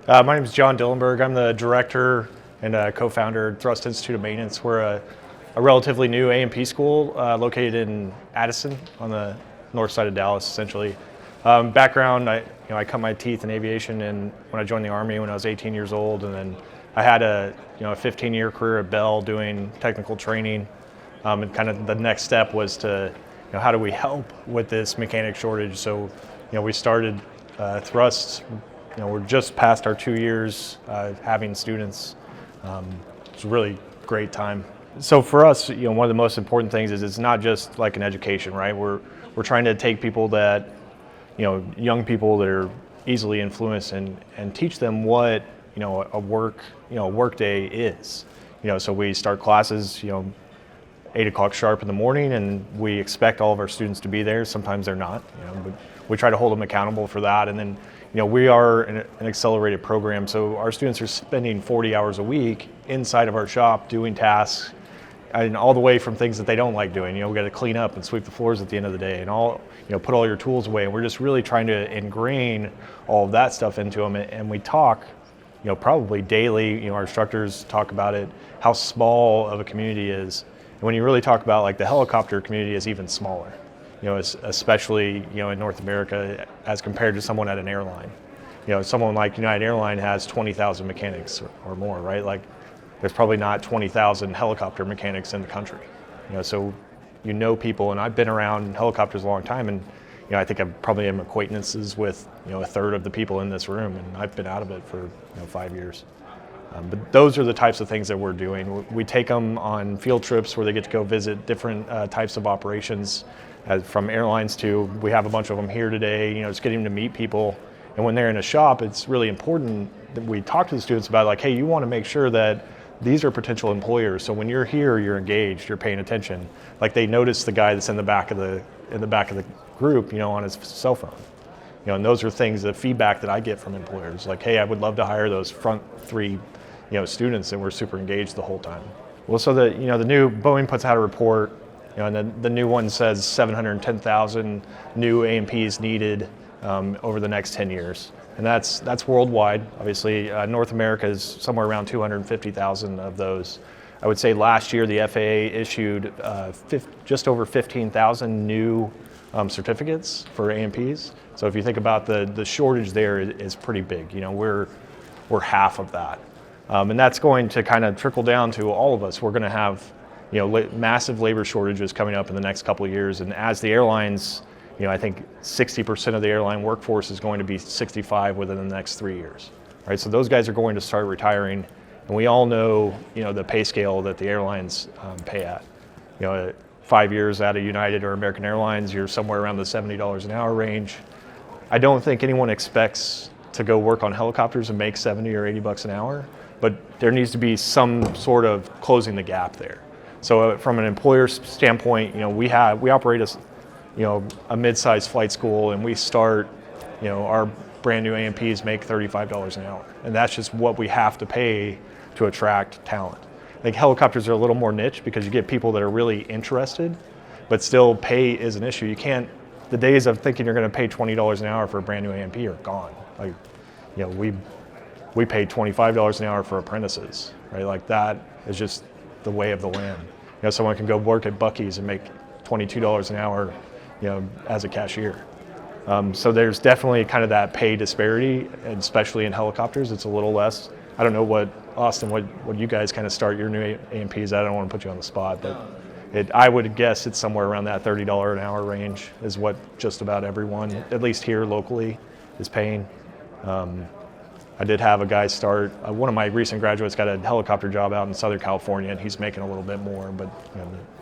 My name is John Dillenberg. I'm the director and co-founder at Thrust Institute of Maintenance. We're a relatively new A&P school located in Addison on the north side of Dallas, essentially. Background, I cut my teeth in aviation and when I joined the Army when I was 18 years old, and then I had a 15-year career at Bell doing technical training. And kind of the next step was to, how do we help with this mechanic shortage? So, we started Thrust. We're just past our 2 years having students. It's a really great time. So for us, one of the most important things is it's not just like an education, right? We're trying to take people that, young people that are easily influenced and teach them what, a work day is. So we start classes, 8 o'clock sharp in the morning, and we expect all of our students to be there. Sometimes they're not, but we try to hold them accountable for that. And then, we are an accelerated program, so our students are spending 40 hours a week inside of our shop doing tasks, and all the way from things that they don't like doing. We got to clean up and sweep the floors at the end of the day, and put all your tools away. And we're just really trying to ingrain all of that stuff into them. And we talk, probably daily. Our instructors talk about it, how small of a community is. And when you really talk about like the helicopter community is even smaller, especially in North America as compared to someone at an airline. Someone like United Airline has 20,000 mechanics or more, right? Like there's probably not 20,000 helicopter mechanics in the country. So people, and I've been around helicopters a long time, and I think I probably am acquaintances with a third of the people in this room, and I've been out of it for 5 years. But those are the types of things that we're doing. We take them on field trips where they get to go visit different types of operations, from airlines to, we have a bunch of them here today, just getting to meet people. And when they're in a shop, it's really important that we talk to the students about like, hey, you want to make sure that these are potential employers. So when you're here, you're engaged, you're paying attention. Like they notice the guy that's in the back of the group, on his cell phone. And those are things, the feedback that I get from employers. Like, hey, I would love to hire those front three, students that were super engaged the whole time. Well, so the new Boeing puts out a report, and the new one says 710,000 new A&Ps needed over the next 10 years. And that's worldwide. Obviously, North America is somewhere around 250,000 of those. I would say last year the FAA issued just over 15,000 new certificates for A&Ps. So if you think about the shortage there is pretty big. We're half of that. And that's going to kind of trickle down to all of us. We're going to have massive labor shortages coming up in the next couple of years. And as the airlines, I think 60% of the airline workforce is going to be 65 within the next 3 years. Right? So those guys are going to start retiring. And we all know, the pay scale that the airlines pay at. 5 years out of United or American Airlines, you're somewhere around the $70 an hour range. I don't think anyone expects to go work on helicopters and make 70 or 80 bucks an hour, but there needs to be some sort of closing the gap there. So from an employer standpoint, we operate as, a mid-sized flight school, and we start, our brand new A&Ps make $35 an hour. And that's just what we have to pay to attract talent. I think helicopters are a little more niche because you get people that are really interested, but still pay is an issue. The days of thinking you're going to pay $20 an hour for a brand new A&P are gone. Like, we pay $25 an hour for apprentices, right? Like that is just the way of the land. Someone can go work at Buc-ee's and make $22 an hour, as a cashier. So there's definitely kind of that pay disparity, and especially in helicopters, it's a little less. I don't know what you guys kind of start your new A&Ps at. I don't want to put you on the spot, but I would guess it's somewhere around that $30 an hour range is what just about everyone, at least here locally, is paying. I did have a guy start, one of my recent graduates got a helicopter job out in Southern California, and he's making a little bit more, but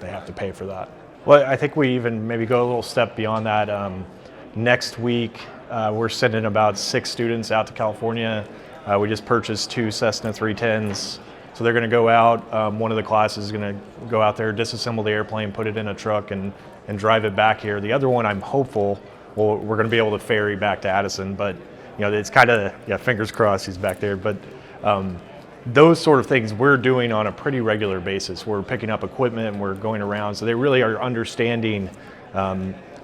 they have to pay for that. Well, I think we even maybe go a little step beyond that. Next week, we're sending about 6 students out to California. We just purchased 2 Cessna 310s. So they're going to go out. One of the classes is going to go out there, disassemble the airplane, put it in a truck, and drive it back here. The other one, I'm hopeful, we're going to be able to ferry back to Addison, but it's kind of, fingers crossed he's back there. But those sort of things we're doing on a pretty regular basis. We're picking up equipment and we're going around. So they really are understanding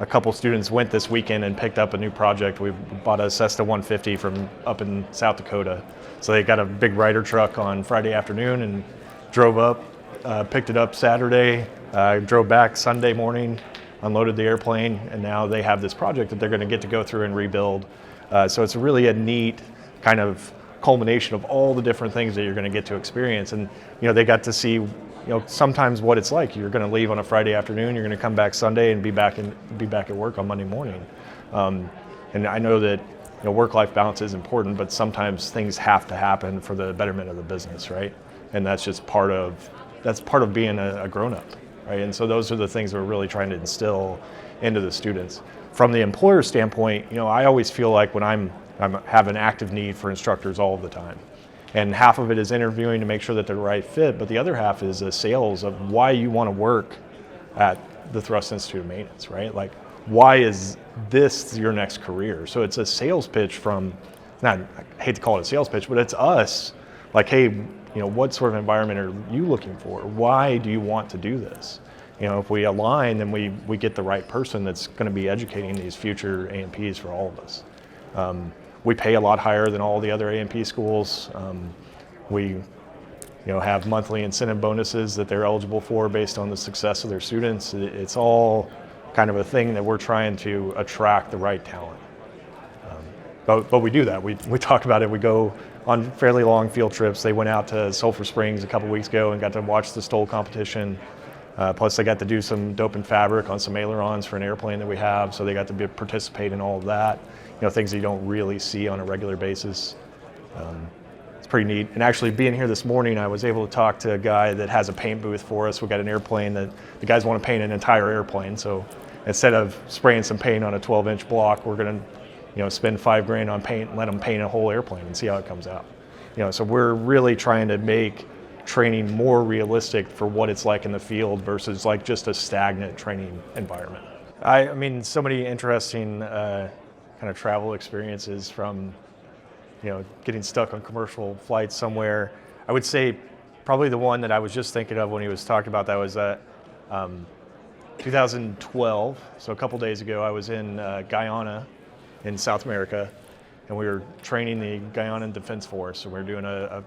a couple students went this weekend and picked up a new project. We bought a Cessna 150 from up in South Dakota. So they got a big Ryder truck on Friday afternoon and drove up, picked it up Saturday, drove back Sunday morning, unloaded the airplane, and now they have this project that they're going to get to go through and rebuild. So it's really a neat kind of culmination of all the different things that you're going to get to experience. And they got to see sometimes what it's like. You're going to leave on a Friday afternoon, you're going to come back Sunday and be back at work on Monday morning. And I know that work-life balance is important, but sometimes things have to happen for the betterment of the business, right? And that's just part of being a grown-up, right? And so those are the things we're really trying to instill into the students. From the employer standpoint, I always feel like when I have an active need for instructors all the time. And half of it is interviewing to make sure that they're the right fit, but the other half is the sales of why you want to work at the Thrust Institute of Maintenance, right? Like, why is this your next career? So it's a sales pitch from, I hate to call it a sales pitch, but it's us. Like, hey, what sort of environment are you looking for? Why do you want to do this? If we align, then we get the right person that's going to be educating these future A&Ps for all of us. We pay a lot higher than all the other A&P schools. We have monthly incentive bonuses that they're eligible for based on the success of their students. It's all kind of a thing that we're trying to attract the right talent. But we do that. We talk about it. We go on fairly long field trips. They went out to Sulphur Springs a couple weeks ago and got to watch the STOL competition. Plus they got to do some dope and fabric on some ailerons for an airplane that we have. So they got to participate in all of that. Things that you don't really see on a regular basis. It's pretty neat. And actually being here this morning, I was able to talk to a guy that has a paint booth for us. We got an airplane that the guys want to paint an entire airplane. So instead of spraying some paint on a 12-inch block, we're going to spend $5,000 on paint and let them paint a whole airplane and see how it comes out. So we're really trying to make training more realistic for what it's like in the field versus like just a stagnant training environment. I mean, so many interesting kind of travel experiences, from getting stuck on commercial flights somewhere. I would say probably the one that I was just thinking of when he was talking about that was 2012. So a couple days ago, I was in Guyana in South America, and we were training the Guyanan Defense Force. And we were doing a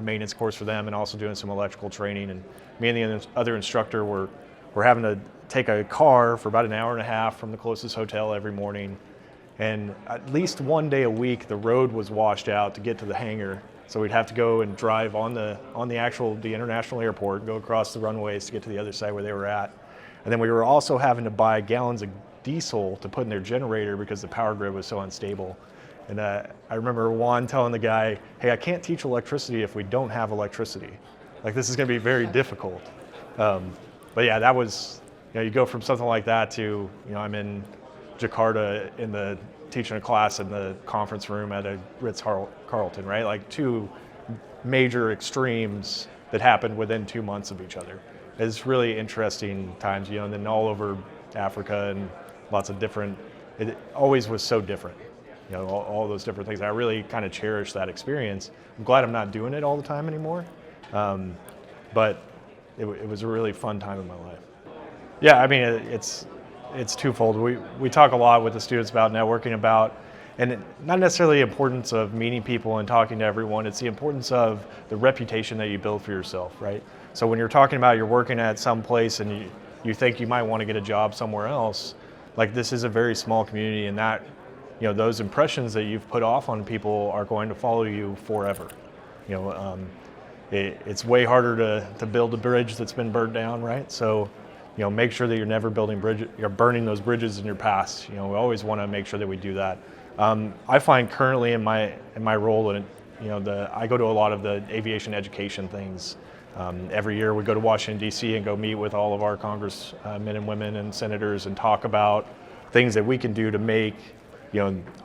maintenance course for them and also doing some electrical training. And me and the other instructor were having to take a car for about an hour and a half from the closest hotel every morning. And at least one day a week, the road was washed out to get to the hangar. So we'd have to go and drive on the international airport, go across the runways to get to the other side where they were at. And then we were also having to buy gallons of diesel to put in their generator because the power grid was so unstable. And I remember Juan telling the guy, hey, I can't teach electricity if we don't have electricity. Like, this is going to be very difficult. But yeah, that was, you go from something like that to, I'm in Jakarta teaching a class in the conference room at a Ritz-Carlton, right? Like, two major extremes that happened within 2 months of each other. It's really interesting times, and then all over Africa and lots of different, it always was so different. All those different things. I really kind of cherish that experience. I'm glad I'm not doing it all the time anymore, but it was a really fun time in my life. Yeah, I mean, it's twofold. We talk a lot with the students about networking, and not necessarily the importance of meeting people and talking to everyone. It's the importance of the reputation that you build for yourself, right? So when you're talking about you're working at some place and you think you might want to get a job somewhere else, like, this is a very small community, and that, those impressions that you've put off on people are going to follow you forever. It's way harder to build a bridge that's been burnt down, right? So, make sure that you're never you're burning those bridges in your past. We always want to make sure that we do that. I find currently in my role, and I go to a lot of the aviation education things. Every year we go to Washington, D.C. and go meet with all of our congressmen and women and senators and talk about things that we can do to make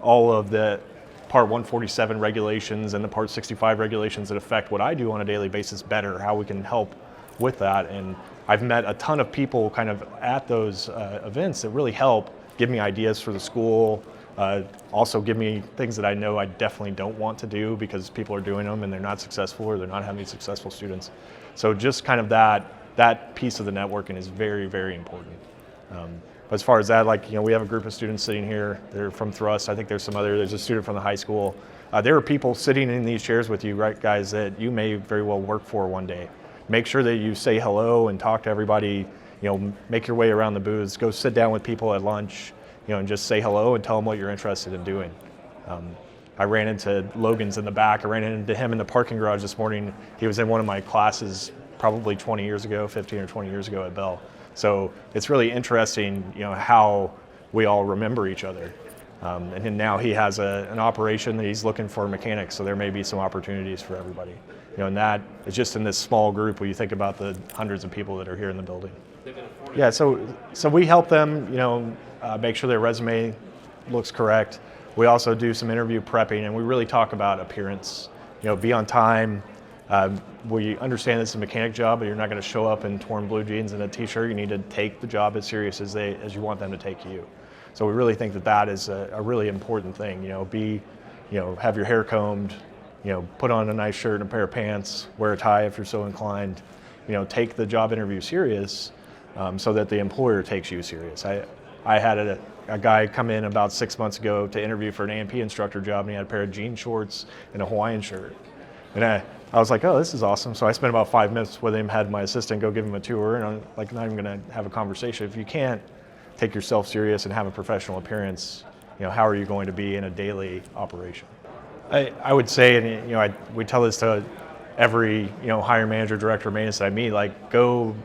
all of the Part 147 regulations and the Part 65 regulations that affect what I do on a daily basis better, how we can help with that. And I've met a ton of people kind of at those events that really help give me ideas for the school, also give me things that I know I definitely don't want to do because people are doing them and they're not successful or they're not having successful students. So just kind of that piece of the networking is very, very important. But as far as that, like, we have a group of students sitting here. They're from Thrust. I think there's a student from the high school. There are people sitting in these chairs with you, right, guys, that you may very well work for one day. Make sure that you say hello and talk to everybody, make your way around the booths, go sit down with people at lunch, and just say hello and tell them what you're interested in doing. I ran into Logan's in the back. I ran into him in the parking garage this morning. He was in one of my classes probably 20 years ago, 15 or 20 years ago at Bell. So it's really interesting, how we all remember each other. And then now he has an operation that he's looking for mechanics, so there may be some opportunities for everybody. And that is just in this small group when you think about the hundreds of people that are here in the building. Yeah, so we help them, make sure their resume looks correct. We also do some interview prepping, and we really talk about appearance. Be on time. We understand it's a mechanic job, but you're not going to show up in torn blue jeans and a t-shirt. You need to take the job as serious as you want them to take you. So we really think that is a really important thing. Have your hair combed, put on a nice shirt and a pair of pants, wear a tie if you're so inclined. Take the job interview serious, so that the employer takes you serious. I had a guy come in about 6 months ago to interview for an A&P instructor job, and he had a pair of jean shorts and a Hawaiian shirt. And I was like, oh, this is awesome. So I spent about 5 minutes with him, had my assistant go give him a tour, and I'm like, not even going to have a conversation. If you can't take yourself serious and have a professional appearance, how are you going to be in a daily operation? I would say, and we tell this to every hiring manager, director of maintenance that I meet, like, go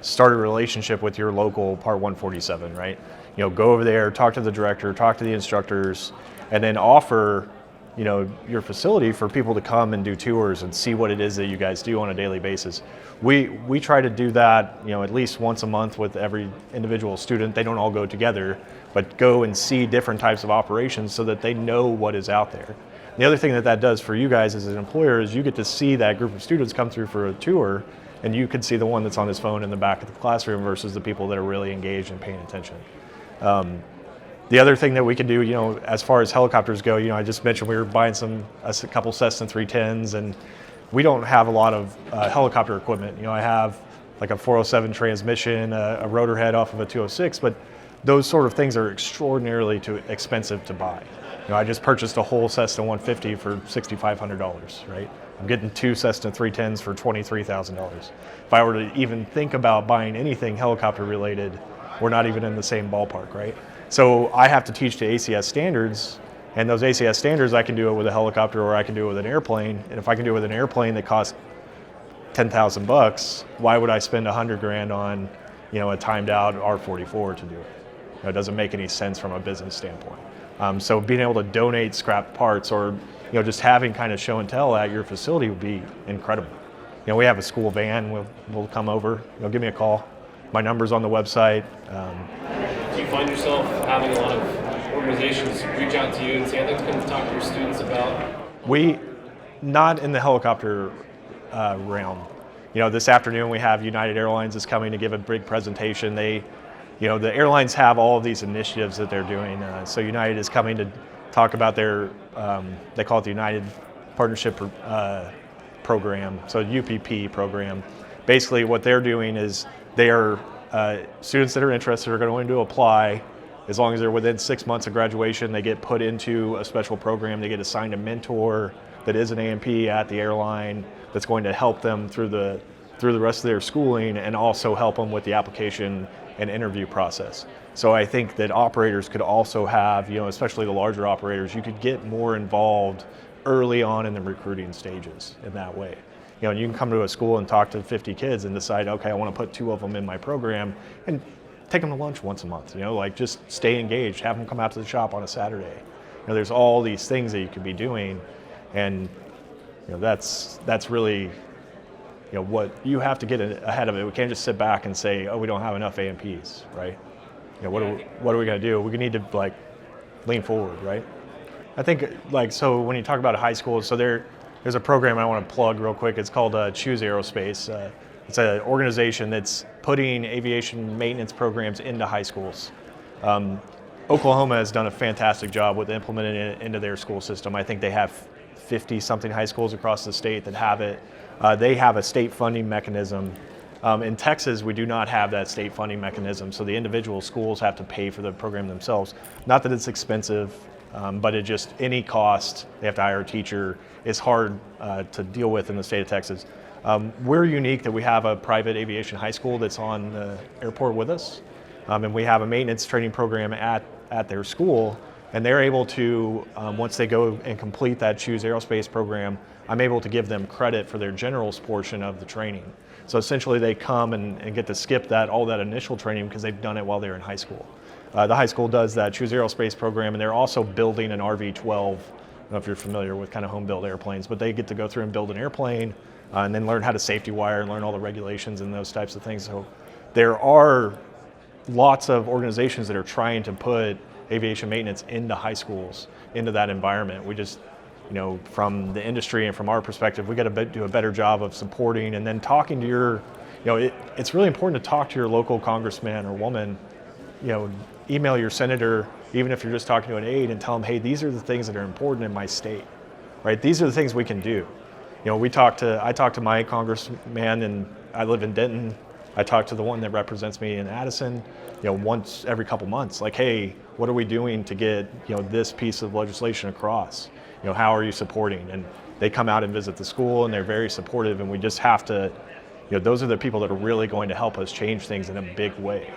start a relationship with your local Part 147, right? Go over there, talk to the director, talk to the instructors, and then offer your facility for people to come and do tours and see what it is that you guys do on a daily basis. We try to do that, at least once a month with every individual student. They don't all go together, but go and see different types of operations so that they know what is out there. The other thing that does for you guys as an employer is you get to see that group of students come through for a tour, and you could see the one that's on his phone in the back of the classroom versus the people that are really engaged and paying attention. The other thing that we can do, as far as helicopters go, I just mentioned we were buying a couple Cessna 310s, and we don't have a lot of helicopter equipment. I have like a 407 transmission, a rotor head off of a 206, but those sort of things are extraordinarily too expensive to buy. I just purchased a whole Cessna 150 for $6,500, right? I'm getting 2 Cessna 310s for $23,000. If I were to even think about buying anything helicopter related, we're not even in the same ballpark, right? So I have to teach to ACS standards, and those ACS standards, I can do it with a helicopter or I can do it with an airplane. And if I can do it with an airplane that costs $10,000, why would I spend $100,000 on, a timed out R44 to do it? It doesn't make any sense from a business standpoint. So being able to donate scrap parts or, just having kind of show and tell at your facility would be incredible. We have a school van. We'll come over. Give me a call. My number's on the website. Do you find yourself having a lot of organizations reach out to you and say, I'd like to come talk to your students about? Not in the helicopter realm. This afternoon we have United Airlines is coming to give a big presentation. The airlines have all of these initiatives that they're doing. So United is coming to talk about their, they call it the United Partnership Program, so UPP program. Basically what they're doing is they are students that are interested are going to apply. As long as they're within 6 months of graduation, they get put into a special program. They get assigned a mentor that is an A&P at the airline that's going to help them through the rest of their schooling and also help them with the application and interview process. So I think that operators could also have, especially the larger operators, you could get more involved early on in the recruiting stages in that way. And you can come to a school and talk to 50 kids and decide, okay, I want to put 2 of them in my program and take them to lunch once a month, just stay engaged, have them come out to the shop on a Saturday. There's all these things that you could be doing, and that's really what you have to get ahead of it. We can't just sit back and say, oh, we don't have enough A&Ps, right? What are we going to do? We need to lean forward, right? I think so when you talk about a high school, so there's a program I want to plug real quick. It's called Choose Aerospace. It's an organization that's putting aviation maintenance programs into high schools. Oklahoma has done a fantastic job with implementing it into their school system. I think they have 50-something high schools across the state that have it. They have a state funding mechanism In Texas, we do not have that state funding mechanism, so the individual schools have to pay for the program themselves. Not that it's expensive, but it just, any cost, they have to hire a teacher, is hard to deal with in the state of Texas. We're unique that we have a private aviation high school that's on the airport with us, and we have a maintenance training program at their school, and they're able to, once they go and complete that Choose Aerospace program, I'm able to give them credit for their generals portion of the training. So essentially they come and get to skip all that initial training because they've done it while they're in high school. The high school does that Choose Aerospace program, and they're also building an RV-12. I don't know if you're familiar with kind of home-built airplanes, but they get to go through and build an airplane and then learn how to safety wire and learn all the regulations and those types of things. So there are lots of organizations that are trying to put aviation maintenance into high schools, into that environment. We just, from the industry and from our perspective, we got to do a better job of supporting and then talking to your, it's really important to talk to your local congressman or woman, email your senator, even if you're just talking to an aide, and tell them, hey, these are the things that are important in my state, right? These are the things we can do. I talk to my congressman, and I live in Denton. I talk to the one that represents me in Addison, once every couple months, like, hey, what are we doing to get, this piece of legislation across? How are you supporting? And they come out and visit the school, and they're very supportive, and we just have to, those are the people that are really going to help us change things in a big way,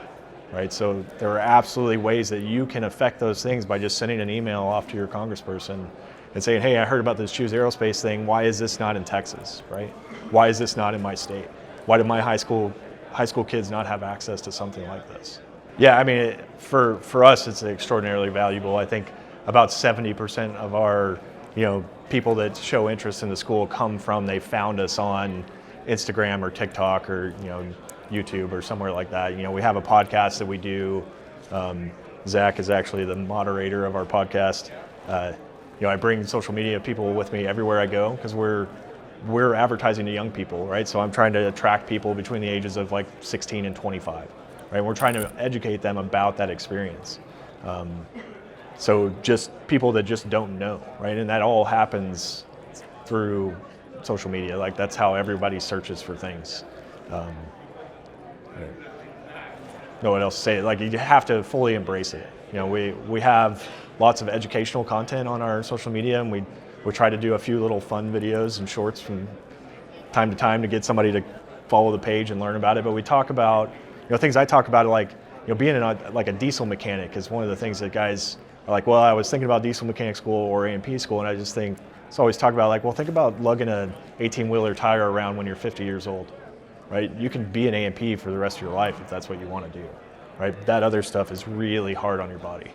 right? So there are absolutely ways that you can affect those things by just sending an email off to your congressperson and saying, hey, I heard about this Choose Aerospace thing. Why is this not in Texas, right? Why is this not in my state? Why do my high school kids not have access to something like this? Yeah, I mean, for us, it's extraordinarily valuable. I think about 70% of our, people that show interest in the school come from, they found us on Instagram or TikTok or, YouTube or somewhere like that. We have a podcast that we do. Zach is actually the moderator of our podcast. I bring social media people with me everywhere I go because we're advertising to young people, right? So I'm trying to attract people between the ages of like 16 and 25, right? We're trying to educate them about that experience. So just people that just don't know, right? And that all happens through social media. Like that's how everybody searches for things. I don't know what else to say. Like you have to fully embrace it. We have lots of educational content on our social media, and we try to do a few little fun videos and shorts from time to time to get somebody to follow the page and learn about it. But we talk about, things I talk about, like, being a diesel mechanic is one of the things that guys are like, well, I was thinking about diesel mechanic school or A&P school, and I just think, it's always talk about like, well, think about lugging an 18-wheeler tire around when you're 50 years old, right? You can be an A&P for the rest of your life if that's what you want to do, right? That other stuff is really hard on your body.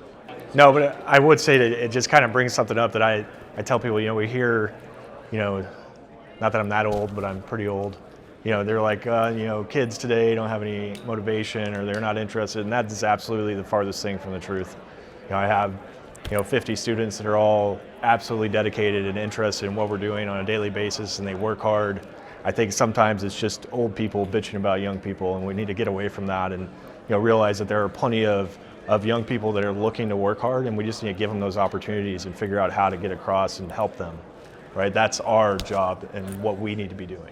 No, but I would say that it just kind of brings something up that I tell people, we hear, not that I'm that old, but I'm pretty old. They're like, kids today don't have any motivation or they're not interested, and that is absolutely the farthest thing from the truth. I have, 50 students that are all absolutely dedicated and interested in what we're doing on a daily basis, and they work hard. I think sometimes it's just old people bitching about young people, and we need to get away from that and realize that there are plenty of young people that are looking to work hard, and we just need to give them those opportunities and figure out how to get across and help them, right? That's our job and what we need to be doing.